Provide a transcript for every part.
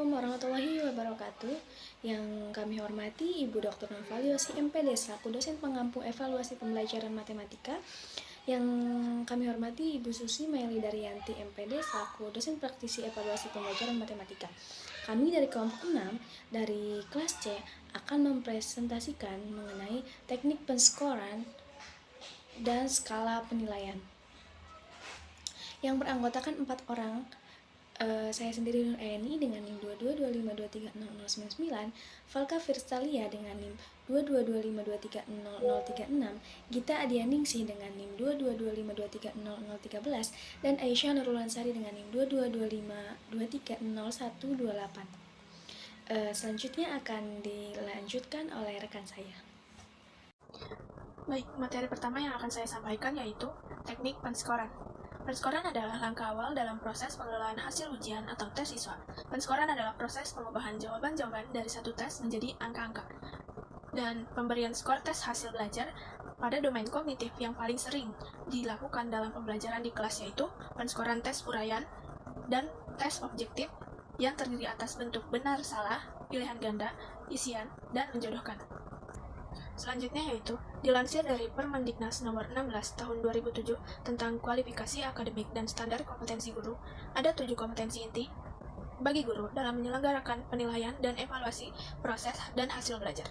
Assalamualaikum warahmatullahi wabarakatuh. Yang kami hormati Ibu Dr. Novaliosi MPD selaku dosen pengampu evaluasi pembelajaran matematika. Yang kami hormati Ibu Susi Meli Daryanti MPD selaku dosen praktisi evaluasi pembelajaran matematika. Kami dari kelompok 6 dari kelas C akan mempresentasikan mengenai teknik penskoran dan skala penilaian yang beranggotakan 4 orang. Saya sendiri Nur Eni dengan NIM 2225230099, Falka Firstalia dengan NIM 2225230036, Gita Adianingsih dengan NIM 2225230013, dan Aisyah Nurul Ansari dengan NIM 2225230128. Selanjutnya akan dilanjutkan oleh rekan saya. Baik, materi pertama yang akan saya sampaikan yaitu teknik penskoran. Penskoran adalah langkah awal dalam proses pengelolaan hasil ujian atau tes siswa. Penskoran adalah proses pengubahan jawaban-jawaban dari satu tes menjadi angka-angka. Dan pemberian skor tes hasil belajar pada domain kognitif yang paling sering dilakukan dalam pembelajaran di kelas yaitu penskoran tes uraian dan tes objektif yang terdiri atas bentuk benar, salah, pilihan ganda, isian, dan menjodohkan. Selanjutnya yaitu dilansir dari Permendiknas nomor 16 tahun 2007 tentang kualifikasi akademik dan standar kompetensi guru, ada 7 kompetensi inti bagi guru dalam menyelenggarakan penilaian dan evaluasi proses dan hasil belajar.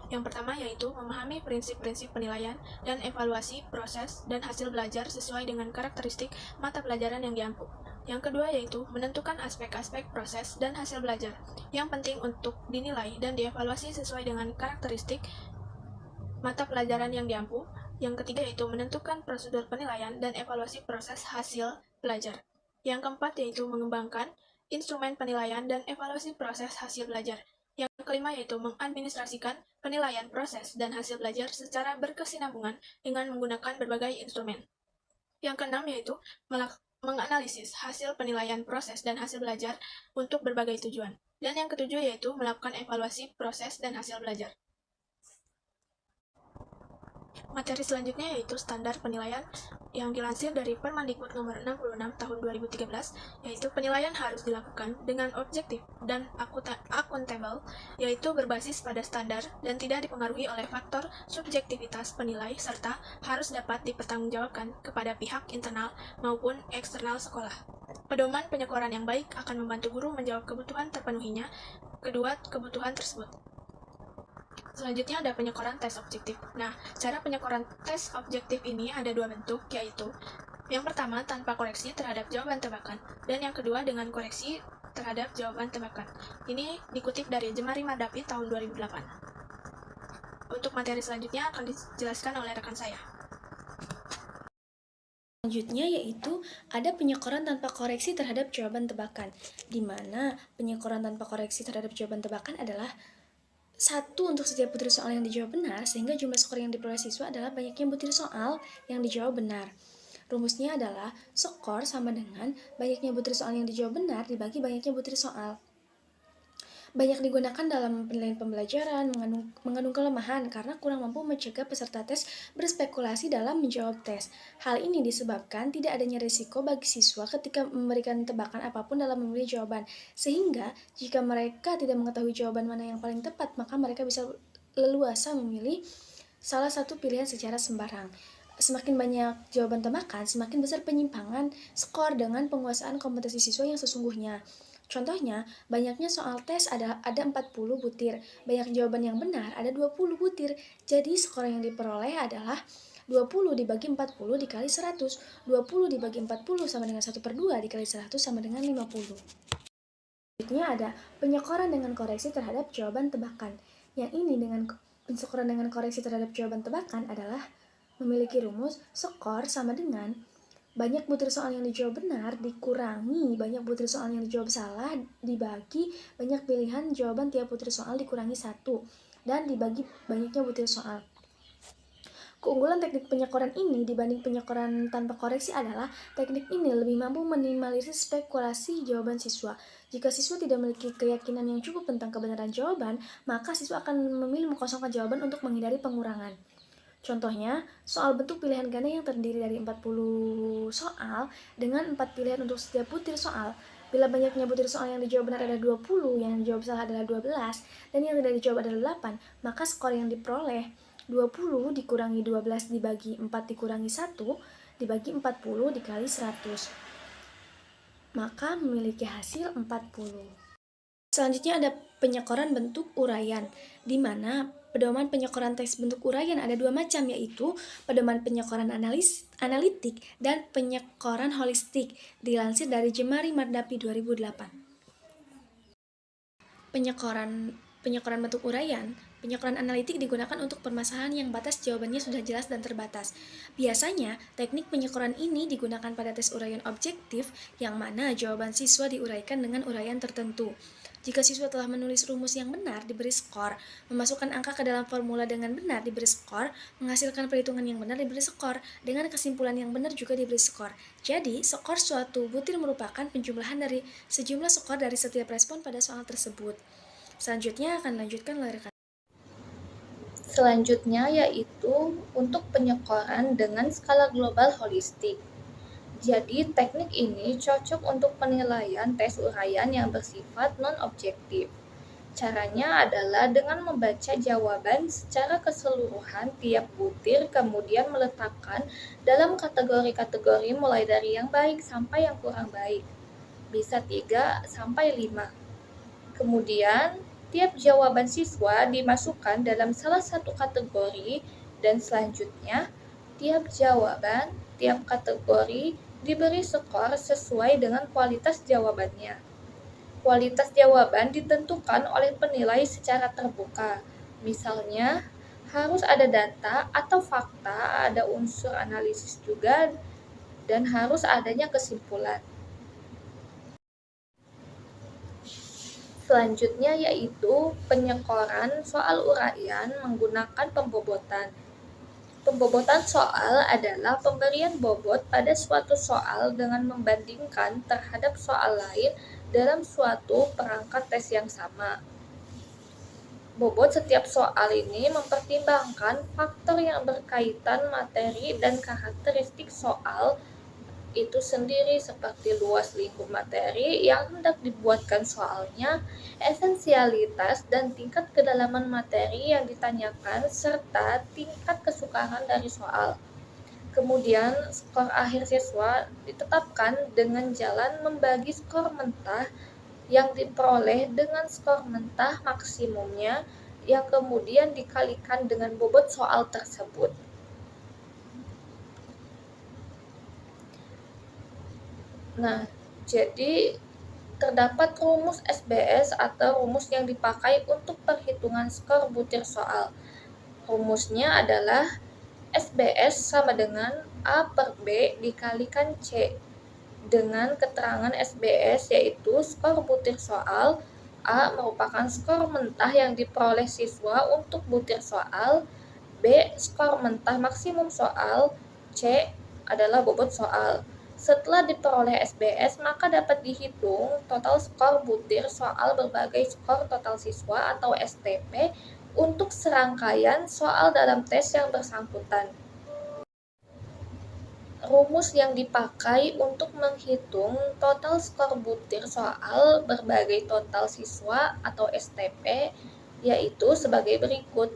Yang pertama yaitu memahami prinsip-prinsip penilaian dan evaluasi proses dan hasil belajar sesuai dengan karakteristik mata pelajaran yang diampu. Yang kedua yaitu menentukan aspek-aspek proses dan hasil belajar yang penting untuk dinilai dan dievaluasi sesuai dengan karakteristik mata pelajaran yang diampu. Yang ketiga yaitu menentukan prosedur penilaian dan evaluasi proses hasil belajar. Yang keempat yaitu mengembangkan instrumen penilaian dan evaluasi proses hasil belajar. Yang kelima yaitu mengadministrasikan penilaian proses dan hasil belajar secara berkesinambungan dengan menggunakan berbagai instrumen. Yang keenam yaitu menganalisis hasil penilaian proses dan hasil belajar untuk berbagai tujuan. Dan yang ketujuh yaitu melakukan evaluasi proses dan hasil belajar. Materi selanjutnya yaitu standar penilaian yang dilansir dari Permendikbud nomor 66 tahun 2013, yaitu penilaian harus dilakukan dengan objektif dan akuntabel, yaitu berbasis pada standar dan tidak dipengaruhi oleh faktor subjektivitas penilai, serta harus dapat dipertanggungjawabkan kepada pihak internal maupun eksternal sekolah. Pedoman penyekoran yang baik akan membantu guru menjawab kebutuhan terpenuhinya kedua kebutuhan tersebut. Selanjutnya ada penyekoran tes objektif. Nah, cara penyekoran tes objektif ini ada dua bentuk, yaitu yang pertama tanpa koreksi terhadap jawaban tebakan, dan yang kedua dengan koreksi terhadap jawaban tebakan. Ini dikutip dari Jemari Madapi tahun 2008. Untuk materi selanjutnya akan dijelaskan oleh rekan saya. Selanjutnya yaitu ada penyekoran tanpa koreksi terhadap jawaban tebakan, di mana penyekoran tanpa koreksi terhadap jawaban tebakan adalah satu untuk setiap butir soal yang dijawab benar, sehingga jumlah skor yang diperoleh siswa adalah banyaknya butir soal yang dijawab benar. Rumusnya adalah skor sama dengan banyaknya butir soal yang dijawab benar dibagi banyaknya butir soal. Banyak digunakan dalam penilaian pembelajaran, mengandung kelemahan karena kurang mampu mencegah peserta tes berspekulasi dalam menjawab tes. Hal ini disebabkan tidak adanya risiko bagi siswa ketika memberikan tebakan apapun dalam memilih jawaban, sehingga jika mereka tidak mengetahui jawaban mana yang paling tepat, maka mereka bisa leluasa memilih salah satu pilihan secara sembarang. Semakin banyak jawaban tebakan, semakin besar penyimpangan skor dengan penguasaan kompetensi siswa yang sesungguhnya. Contohnya, banyaknya soal tes ada 40 butir, banyak jawaban yang benar ada 20 butir. Jadi skor yang diperoleh adalah 20 dibagi 40 dikali 100. 20 dibagi 40 sama dengan 1/2 dikali 100 sama dengan 50. Selanjutnya ada penyekoran dengan koreksi terhadap jawaban tebakan. Yang ini dengan penyekoran dengan koreksi terhadap jawaban tebakan adalah memiliki rumus skor sama dengan banyak butir soal yang dijawab benar dikurangi banyak butir soal yang dijawab salah dibagi banyak pilihan jawaban tiap butir soal dikurangi 1 dan dibagi banyaknya butir soal. Keunggulan teknik penyekoran ini dibanding penyekoran tanpa koreksi adalah teknik ini lebih mampu minimalisir spekulasi jawaban siswa. Jika siswa tidak memiliki keyakinan yang cukup tentang kebenaran jawaban, maka siswa akan memilih mengkosongkan jawaban untuk menghindari pengurangan. Contohnya, soal bentuk pilihan ganda yang terdiri dari 40 soal dengan 4 pilihan untuk setiap butir soal. Bila banyaknya butir soal yang dijawab benar adalah 20, yang dijawab salah adalah 12, dan yang tidak dijawab adalah 8, maka skor yang diperoleh 20 dikurangi 12 dibagi 4 dikurangi 1 dibagi 40 dikali 100. Maka memiliki hasil 40. Selanjutnya ada penyekoran bentuk uraian, di mana pedoman penyekoran teks bentuk uraian ada dua macam, yaitu pedoman penyekoran analitik dan penyekoran holistik, dilansir dari Jemari Mardapi 2008. Penyekoran bentuk uraian, penyekoran analitik digunakan untuk permasalahan yang batas jawabannya sudah jelas dan terbatas. Biasanya, teknik penyekoran ini digunakan pada tes uraian objektif, yang mana jawaban siswa diuraikan dengan uraian tertentu. Jika siswa telah menulis rumus yang benar, diberi skor. Memasukkan angka ke dalam formula dengan benar, diberi skor. Menghasilkan perhitungan yang benar, diberi skor. Dengan kesimpulan yang benar juga diberi skor. Jadi, skor suatu butir merupakan penjumlahan dari sejumlah skor dari setiap respon pada soal tersebut. Selanjutnya akan dilanjutkan oleh rekan. Selanjutnya yaitu untuk penyekoran dengan skala global holistik. Jadi, teknik ini cocok untuk penilaian tes uraian yang bersifat non-objektif. Caranya adalah dengan membaca jawaban secara keseluruhan tiap butir, kemudian meletakkan dalam kategori-kategori mulai dari yang baik sampai yang kurang baik. Bisa 3 sampai 5. Kemudian, tiap jawaban siswa dimasukkan dalam salah satu kategori dan selanjutnya tiap jawaban, tiap kategori diberi skor sesuai dengan kualitas jawabannya. Kualitas jawaban ditentukan oleh penilai secara terbuka. Misalnya, harus ada data atau fakta, ada unsur analisis juga, dan harus adanya kesimpulan. Selanjutnya yaitu penyekoran soal uraian menggunakan pembobotan. Pembobotan soal adalah pemberian bobot pada suatu soal dengan membandingkan terhadap soal lain dalam suatu perangkat tes yang sama. Bobot setiap soal ini mempertimbangkan faktor yang berkaitan materi dan karakteristik soal itu sendiri, seperti luas lingkup materi yang hendak dibuatkan soalnya, esensialitas dan tingkat kedalaman materi yang ditanyakan, serta tingkat kesukaran dari soal. Kemudian, skor akhir siswa ditetapkan dengan jalan membagi skor mentah yang diperoleh dengan skor mentah maksimumnya yang kemudian dikalikan dengan bobot soal tersebut. Nah, jadi terdapat rumus SBS atau rumus yang dipakai untuk perhitungan skor butir soal. Rumusnya adalah SBS sama dengan A per B dikalikan C. Dengan keterangan SBS yaitu skor butir soal, A merupakan skor mentah yang diperoleh siswa untuk butir soal, B skor mentah maksimum soal, C adalah bobot soal. Setelah diperoleh SBS, maka dapat dihitung total skor butir soal berbagai skor total siswa atau STP untuk serangkaian soal dalam tes yang bersangkutan. Rumus yang dipakai untuk menghitung total skor butir soal berbagai total siswa atau STP yaitu sebagai berikut.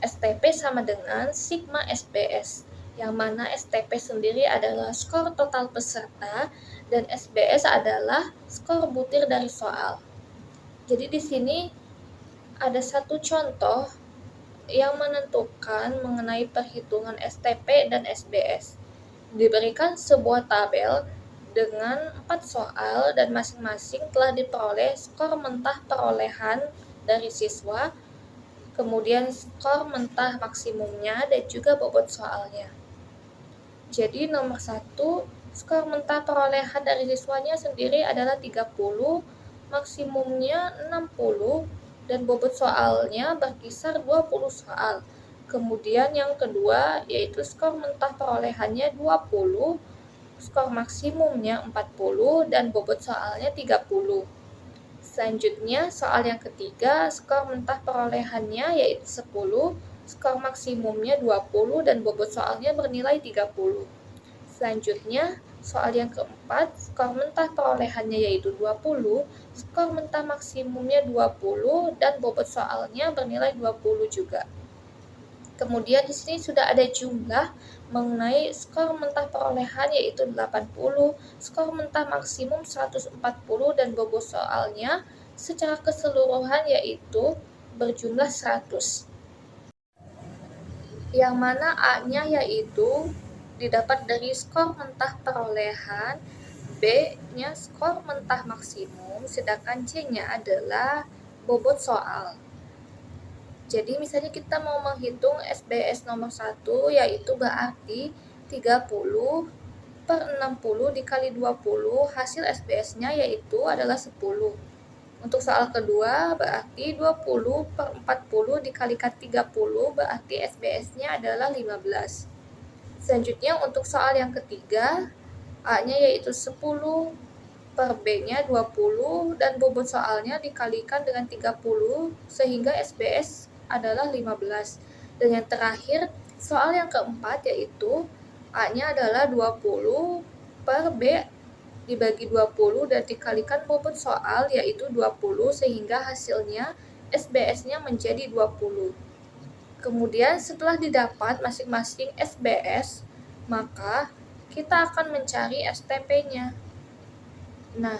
STP sama dengan sigma SBS, yang mana STP sendiri adalah skor total peserta dan SBS adalah skor butir dari soal. Jadi di sini ada satu contoh yang menentukan mengenai perhitungan STP dan SBS. Diberikan sebuah tabel dengan 4 soal dan masing-masing telah diperoleh skor mentah perolehan dari siswa, kemudian skor mentah maksimumnya dan juga bobot soalnya. Jadi nomor 1, skor mentah perolehan dari siswanya sendiri adalah 30, maksimumnya 60, dan bobot soalnya berkisar 20 soal. Kemudian yang kedua yaitu skor mentah perolehannya 20, skor maksimumnya 40, dan bobot soalnya 30. Selanjutnya soal yang ketiga, skor mentah perolehannya yaitu 10, skor maksimumnya 20 dan bobot soalnya bernilai 30. Selanjutnya, Soal yang keempat, skor mentah perolehannya yaitu 20, skor mentah maksimumnya 20, dan bobot soalnya bernilai 20 juga. Kemudian di sini sudah ada jumlah mengenai skor mentah perolehan yaitu 80, skor mentah maksimum 140, dan bobot soalnya secara keseluruhan yaitu berjumlah 100. Yang mana A-nya yaitu didapat dari skor mentah perolehan, B-nya skor mentah maksimum, sedangkan C-nya adalah bobot soal. Jadi misalnya kita mau menghitung SBS nomor 1 yaitu berarti 30 per 60 dikali 20, hasil SBS-nya yaitu adalah 10. Untuk soal kedua berarti 20 per 40 dikalikan 30 berarti SBS-nya adalah 15. Selanjutnya untuk soal yang ketiga, A-nya yaitu 10 per B-nya 20 dan bobot soalnya dikalikan dengan 30 sehingga SBS adalah 15. Dan yang terakhir, soal yang keempat yaitu A-nya adalah 20 per B dibagi 20 dan dikalikan bobot soal yaitu 20 sehingga hasilnya SBS-nya menjadi 20. Kemudian setelah didapat masing-masing SBS, maka kita akan mencari STP-nya. Nah,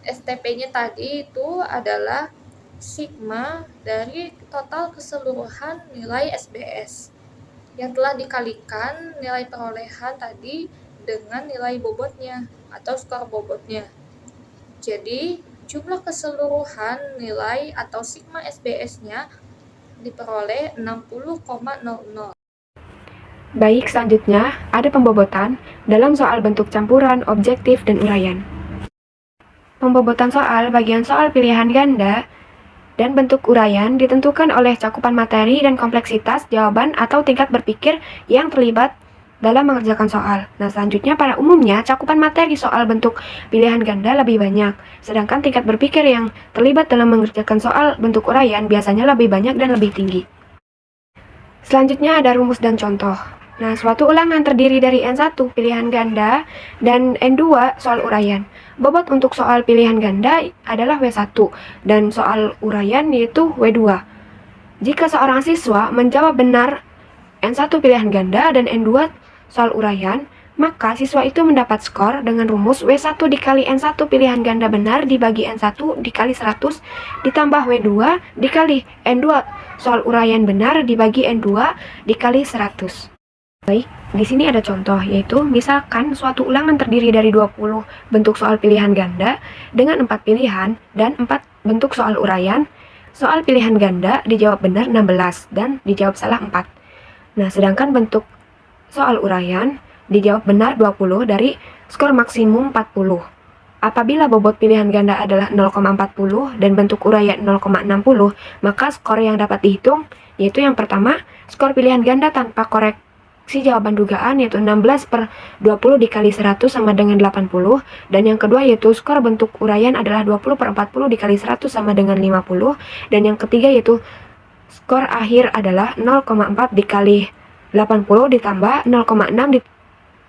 STP-nya tadi itu adalah sigma dari total keseluruhan nilai SBS yang telah dikalikan nilai perolehan tadi dengan nilai bobotnya atau skor bobotnya. Jadi, jumlah keseluruhan nilai atau sigma SBS-nya diperoleh 60,00. Baik, selanjutnya ada pembobotan dalam soal bentuk campuran, objektif, dan uraian. Pembobotan soal bagian soal pilihan ganda dan bentuk uraian ditentukan oleh cakupan materi dan kompleksitas jawaban atau tingkat berpikir yang terlibat dalam mengerjakan soal. Nah, selanjutnya pada umumnya cakupan materi soal bentuk pilihan ganda lebih banyak, sedangkan tingkat berpikir yang terlibat dalam mengerjakan soal bentuk uraian biasanya lebih banyak dan lebih tinggi. Selanjutnya ada rumus dan contoh. Nah, suatu ulangan terdiri dari N1 pilihan ganda dan N2 soal uraian. Bobot untuk soal pilihan ganda adalah W1 dan soal uraian yaitu W2. Jika seorang siswa menjawab benar N1 pilihan ganda dan N2 soal uraian, maka siswa itu mendapat skor dengan rumus W1 dikali N1 pilihan ganda benar dibagi N1 dikali 100 ditambah W2 dikali N2 soal uraian benar dibagi N2 dikali 100. Baik, di sini ada contoh, yaitu misalkan suatu ulangan terdiri dari 20 bentuk soal pilihan ganda dengan 4 pilihan dan 4 bentuk soal uraian. Soal pilihan ganda dijawab benar 16 dan dijawab salah 4. Nah, sedangkan bentuk soal uraian dijawab benar 20 dari skor maksimum 40. Apabila bobot pilihan ganda adalah 0,40 dan bentuk uraian 0,60, maka skor yang dapat dihitung yaitu yang pertama, skor pilihan ganda tanpa koreksi jawaban dugaan yaitu 16 per 20 dikali 100 sama dengan 80, dan yang kedua yaitu skor bentuk uraian adalah 20 per 40 dikali 100 sama dengan 50, dan yang ketiga yaitu skor akhir adalah 0,4 dikali 80 ditambah 0,6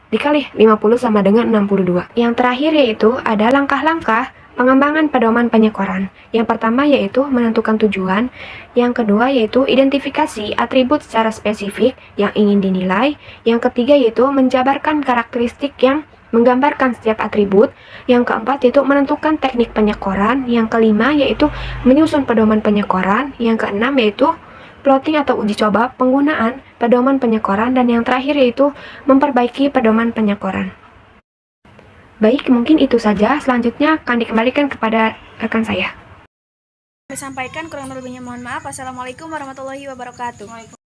dikali 50 sama dengan 62. Yang terakhir yaitu ada langkah-langkah pengembangan pedoman penyekoran. Yang pertama yaitu menentukan tujuan, yang kedua yaitu identifikasi atribut secara spesifik yang ingin dinilai, yang ketiga yaitu menjabarkan karakteristik yang menggambarkan setiap atribut, yang keempat yaitu menentukan teknik penyekoran, yang kelima yaitu menyusun pedoman penyekoran, yang keenam yaitu plotting atau uji coba penggunaan pedoman penyekoran, dan yang terakhir yaitu memperbaiki pedoman penyekoran. Baik, mungkin itu saja. Selanjutnya akan dikembalikan kepada rekan saya. Sampaikan, kurang lebihnya mohon maaf. Wassalamualaikum warahmatullahi wabarakatuh.